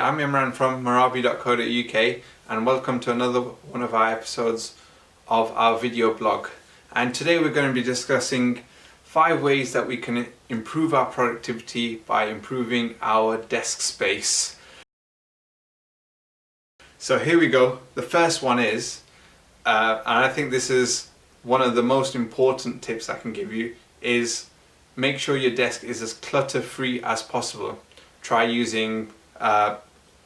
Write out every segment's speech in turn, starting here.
I'm Imran from marabi.co.uk and welcome to another one of our episodes of our video blog. And today we're going to be discussing 5 ways that we can improve our productivity by improving our desk space. So here we go. The first one is, and I think this is one of the most important tips I can give you, is make sure your desk is as clutter-free as possible. Try using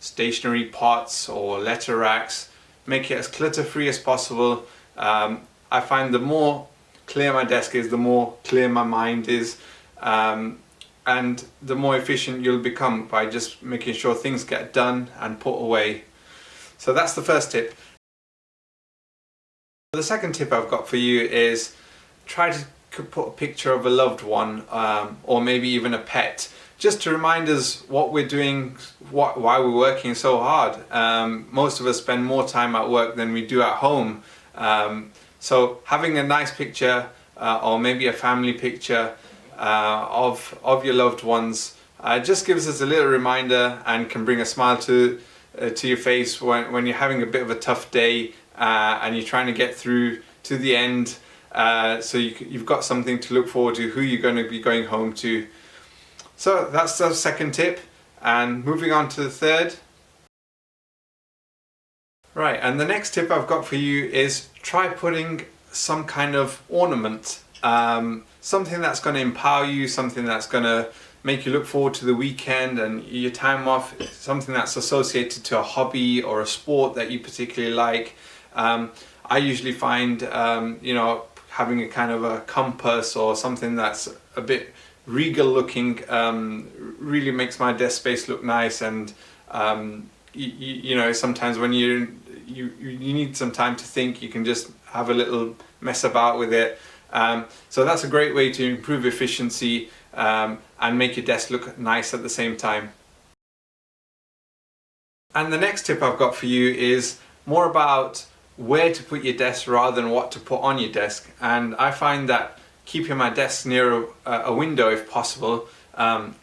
stationery pots or letter racks. Make it as clutter-free as possible. I find the more clear my desk is, the more clear my mind is, and the more efficient you'll become by just making sure things get done and put away. So that's the first tip. The second tip I've got for you is try to put a picture of a loved one or maybe even a pet, just to remind us what we're doing, why we're working so hard. Most of us spend more time at work than we do at home. So having a nice picture or maybe a family picture of your loved ones just gives us a little reminder and can bring a smile to your face when you're having a bit of a tough day and you're trying to get through to the end. So you've got something to look forward to, who you're going to be going home to. So that's the second tip, and moving on to the third. Right, and the next tip I've got for you is try putting some kind of ornament, something that's going to empower you, something that's going to make you look forward to the weekend and your time off, something that's associated to a hobby or a sport that you particularly like. I usually find, having a kind of a compass or something that's a bit regal looking really makes my desk space look nice, and sometimes when you need some time to think, you can just have a little mess about with it. So that's a great way to improve efficiency and make your desk look nice at the same time. And the next tip I've got for you is more about where to put your desk rather than what to put on your desk. And I find that keeping my desk near a window, if possible,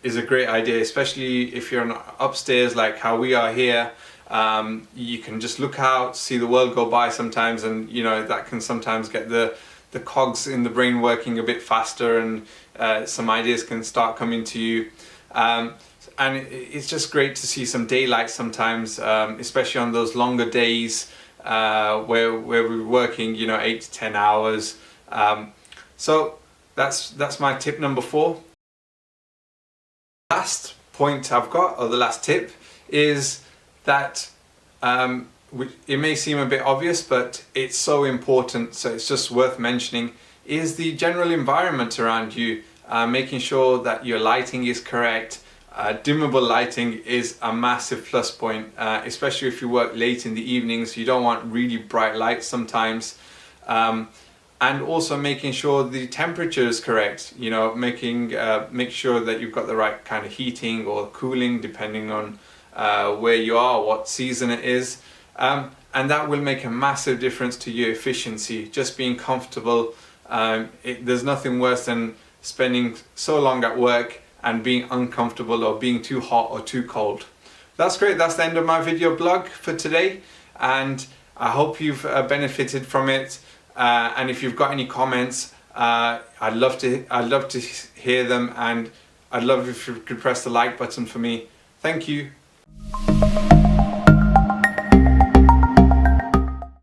is a great idea, especially if you're upstairs like how we are here. You can just look out, see the world go by sometimes, and that can sometimes get the cogs in the brain working a bit faster, and some ideas can start coming to you. And it's just great to see some daylight sometimes, especially on those longer days where we're working 8 to 10 hours. So that's my tip number 4. Last point I've got, or the last tip, is that it may seem a bit obvious, but it's so important, so it's just worth mentioning, is the general environment around you. Making sure that your lighting is correct. Dimmable lighting is a massive plus point, especially if you work late in the evenings. You don't want really bright lights sometimes. And also making sure the temperature is correct. Make sure that you've got the right kind of heating or cooling, depending on where you are, what season it is. And that will make a massive difference to your efficiency. Just being comfortable. There's nothing worse than spending so long at work and being uncomfortable or being too hot or too cold. That's great. That's the end of my video blog for today, and I hope you've benefited from it. And if you've got any comments, I'd love to hear them, and I'd love if you could press the like button for me. Thank you.